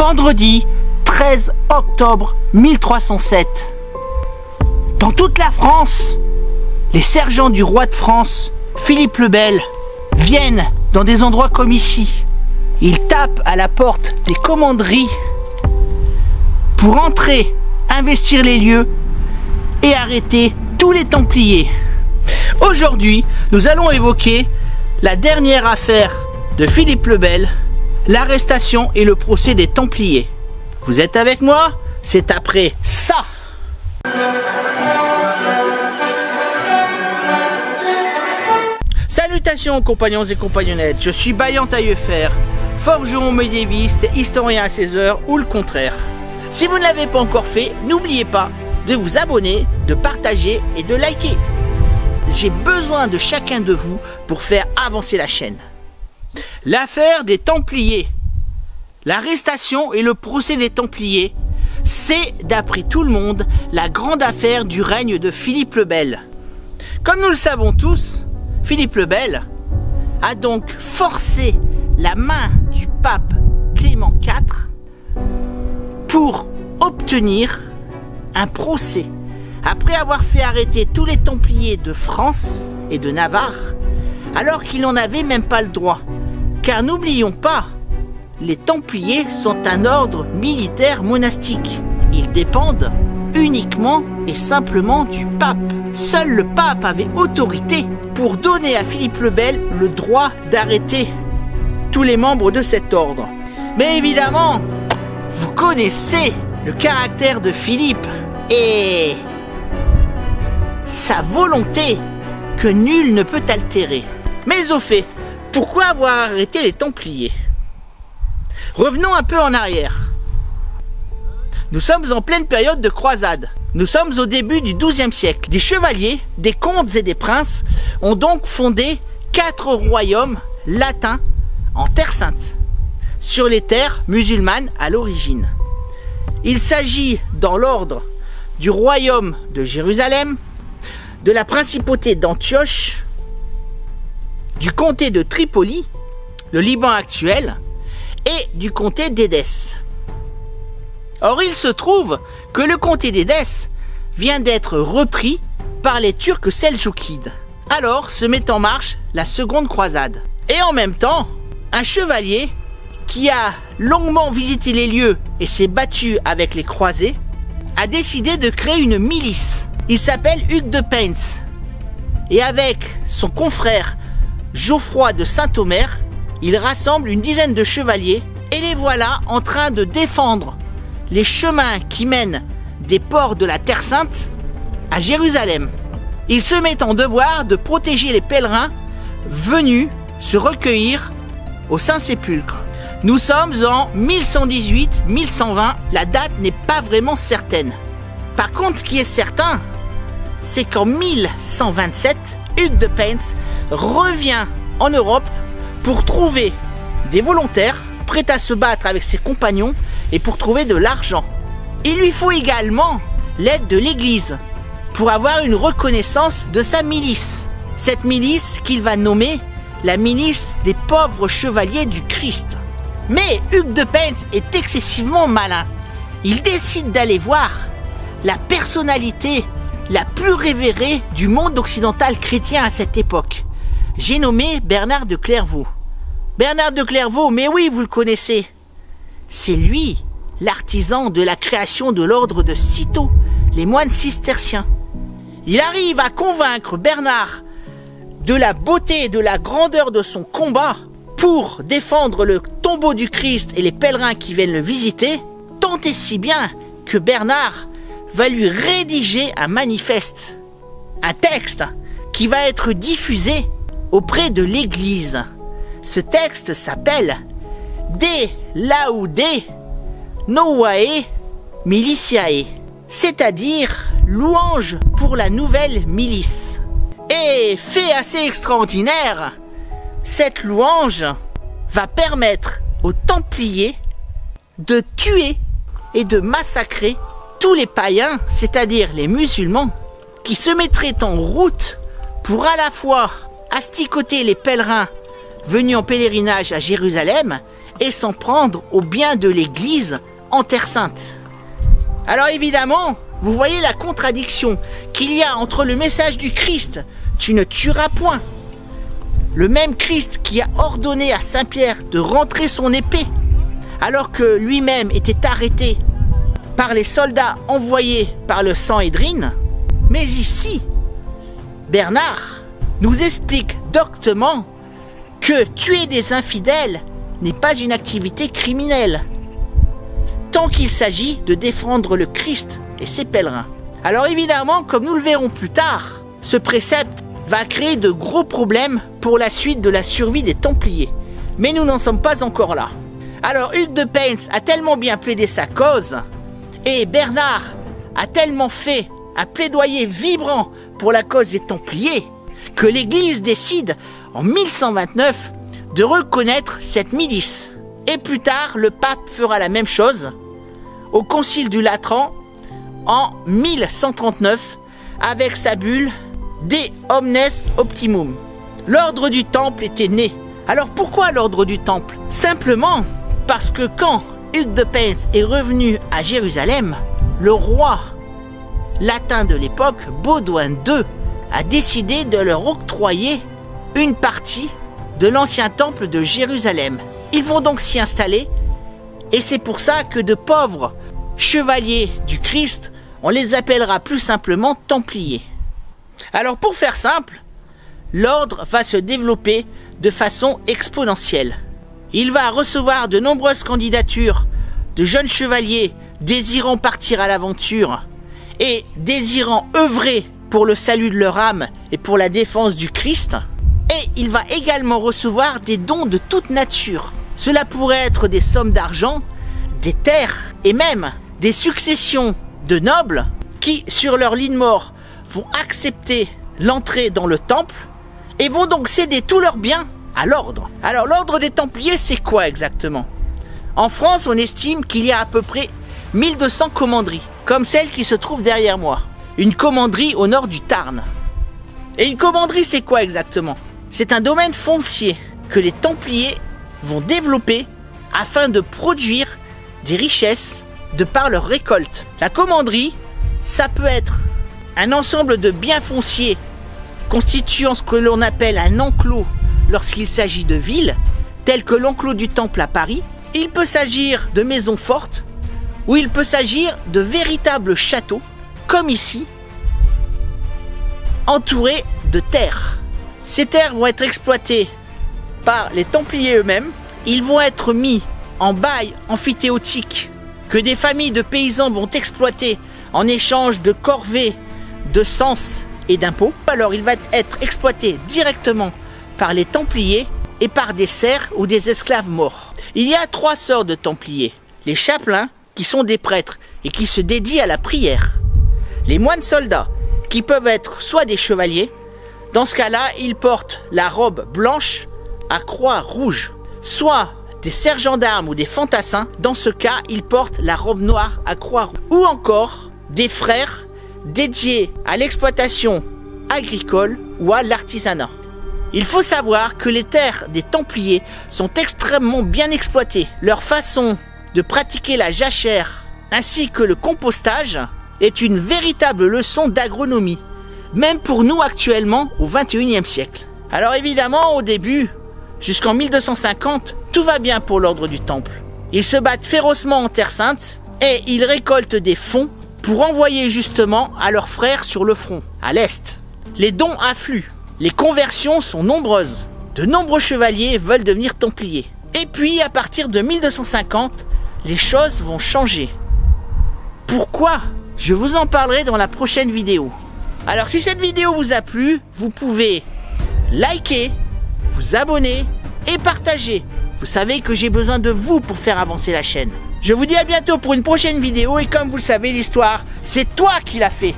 Vendredi 13 octobre 1307. Dans toute la France, les sergents du roi de France, Philippe le Bel, viennent dans des endroits comme ici. Ils tapent à la porte des commanderies pour entrer, investir les lieux et arrêter tous les Templiers. Aujourd'hui, nous allons évoquer la dernière affaire de Philippe le Bel, l'arrestation et le procès des Templiers. Vous êtes avec moi? C'est après ça. Salutations compagnons et compagnonnettes, je suis Baillant Taillefer, forgeron médiéviste, historien à 16 heures ou le contraire. Si vous ne l'avez pas encore fait, n'oubliez pas de vous abonner, de partager et de liker. J'ai besoin de chacun de vous pour faire avancer la chaîne. L'affaire des Templiers, l'arrestation et le procès des Templiers, c'est, d'après tout le monde, la grande affaire du règne de Philippe le Bel. Comme nous le savons tous, Philippe le Bel a donc forcé la main du pape Clément IV pour obtenir un procès. Après avoir fait arrêter tous les Templiers de France et de Navarre, alors qu'il n'en avait même pas le droit. Car n'oublions pas, les Templiers sont un ordre militaire monastique. Ils dépendent uniquement et simplement du pape. Seul le pape avait autorité pour donner à Philippe le Bel le droit d'arrêter tous les membres de cet ordre. Mais évidemment, vous connaissez le caractère de Philippe et sa volonté que nul ne peut altérer. Mais au fait, pourquoi avoir arrêté les Templiers? Revenons un peu en arrière. Nous sommes en pleine période de croisade. Nous sommes au début du XIIe siècle. Des chevaliers, des comtes et des princes ont donc fondé 4 royaumes latins en Terre Sainte, sur les terres musulmanes à l'origine. Il s'agit dans l'ordre du royaume de Jérusalem, de la principauté d'Antioche, du comté de Tripoli, le Liban actuel, et du comté d'Édesse. Or, il se trouve que le comté d'Édesse vient d'être repris par les Turcs seldjoukides. Alors se met en marche la seconde croisade. Et en même temps, un chevalier qui a longuement visité les lieux et s'est battu avec les croisés a décidé de créer une milice. Il s'appelle Hugues de Payns. Et avec son confrère Geoffroy de Saint-Omer, il rassemble une dizaine de chevaliers et les voilà en train de défendre les chemins qui mènent des ports de la Terre Sainte à Jérusalem. Ils se mettent en devoir de protéger les pèlerins venus se recueillir au Saint-Sépulcre. Nous sommes en 1118-1120, la date n'est pas vraiment certaine. Par contre, ce qui est certain, c'est qu'en 1127, Hugues de Payns revient en Europe pour trouver des volontaires prêts à se battre avec ses compagnons et pour trouver de l'argent. Il lui faut également l'aide de l'Église pour avoir une reconnaissance de sa milice. Cette milice qu'il va nommer la milice des pauvres chevaliers du Christ. Mais Hugues de Payns est excessivement malin. Il décide d'aller voir la personnalité la plus révérée du monde occidental chrétien à cette époque. J'ai nommé Bernard de Clairvaux. Bernard de Clairvaux, mais oui, vous le connaissez. C'est lui, l'artisan de la création de l'ordre de Cîteaux, les moines cisterciens. Il arrive à convaincre Bernard de la beauté et de la grandeur de son combat pour défendre le tombeau du Christ et les pèlerins qui viennent le visiter, tant et si bien que Bernard va lui rédiger un manifeste, un texte qui va être diffusé auprès de l'Église. Ce texte s'appelle De Laude Novae Militiae, c'est-à-dire louange pour la nouvelle milice. Et fait assez extraordinaire, cette louange va permettre aux Templiers de tuer et de massacrer tous les païens, c'est-à-dire les musulmans, qui se mettraient en route pour à la fois asticoter les pèlerins venus en pèlerinage à Jérusalem et s'en prendre aux biens de l'Église en Terre Sainte. Alors évidemment, vous voyez la contradiction qu'il y a entre le message du Christ, tu ne tueras point, le même Christ qui a ordonné à Saint Pierre de rentrer son épée, alors que lui-même était arrêté par les soldats envoyés par le Sanhédrin. Mais ici, Bernard nous explique doctement que tuer des infidèles n'est pas une activité criminelle, tant qu'il s'agit de défendre le Christ et ses pèlerins. Alors évidemment, comme nous le verrons plus tard, ce précepte va créer de gros problèmes pour la suite de la survie des Templiers. Mais nous n'en sommes pas encore là. Alors Hugues de Payns a tellement bien plaidé sa cause, et Bernard a tellement fait un plaidoyer vibrant pour la cause des Templiers, que l'Église décide en 1129 de reconnaître cette milice. Et plus tard, le pape fera la même chose au Concile du Latran en 1139 avec sa bulle De Omnes Optimum. L'ordre du Temple était né. Alors pourquoi l'ordre du Temple? Simplement parce que quand Hugues de Payns est revenu à Jérusalem, le roi latin de l'époque, Baudouin II, a décidé de leur octroyer une partie de l'ancien temple de Jérusalem. Ils vont donc s'y installer, et c'est pour ça que de pauvres chevaliers du Christ, on les appellera plus simplement Templiers. Alors pour faire simple, l'ordre va se développer de façon exponentielle. Il va recevoir de nombreuses candidatures de jeunes chevaliers désirant partir à l'aventure et désirant œuvrer pour le salut de leur âme et pour la défense du Christ. Et il va également recevoir des dons de toute nature. Cela pourrait être des sommes d'argent, des terres et même des successions de nobles qui, sur leur lit de mort, vont accepter l'entrée dans le temple et vont donc céder tous leurs biens à l'ordre. Alors l'ordre des Templiers, c'est quoi exactement? En France, on estime qu'il y a à peu près 1200 commanderies, comme celle qui se trouve derrière moi. Une commanderie au nord du Tarn. Et une commanderie, c'est quoi exactement? C'est un domaine foncier que les Templiers vont développer afin de produire des richesses de par leur récolte. La commanderie, ça peut être un ensemble de biens fonciers constituant ce que l'on appelle un enclos lorsqu'il s'agit de villes, tels que l'enclos du Temple à Paris. Il peut s'agir de maisons fortes, ou il peut s'agir de véritables châteaux, comme ici, entourés de terres. Ces terres vont être exploitées par les Templiers eux-mêmes. Ils vont être mis en bail amphithéotique que des familles de paysans vont exploiter en échange de corvées, de cens et d'impôts. Alors il va être exploité directement par les Templiers et par des serfs ou des esclaves morts. Il y a 3 sortes de Templiers. Les chapelains, qui sont des prêtres et qui se dédient à la prière. Les moines soldats, qui peuvent être soit des chevaliers, dans ce cas-là, ils portent la robe blanche à croix rouge, soit des sergents d'armes ou des fantassins, dans ce cas, ils portent la robe noire à croix rouge, ou encore des frères dédiés à l'exploitation agricole ou à l'artisanat. Il faut savoir que les terres des Templiers sont extrêmement bien exploitées. Leur façon de pratiquer la jachère ainsi que le compostage est une véritable leçon d'agronomie, même pour nous actuellement au XXIe siècle. Alors évidemment, au début, jusqu'en 1250, tout va bien pour l'ordre du Temple. Ils se battent férocement en Terre Sainte et ils récoltent des fonds pour envoyer justement à leurs frères sur le front, à l'Est. Les dons affluent, les conversions sont nombreuses. De nombreux chevaliers veulent devenir Templiers. Et puis, à partir de 1250, les choses vont changer. Pourquoi? Je vous en parlerai dans la prochaine vidéo. Alors si cette vidéo vous a plu, vous pouvez liker, vous abonner et partager. Vous savez que j'ai besoin de vous pour faire avancer la chaîne. Je vous dis à bientôt pour une prochaine vidéo et comme vous le savez, l'histoire, c'est toi qui l'as fait.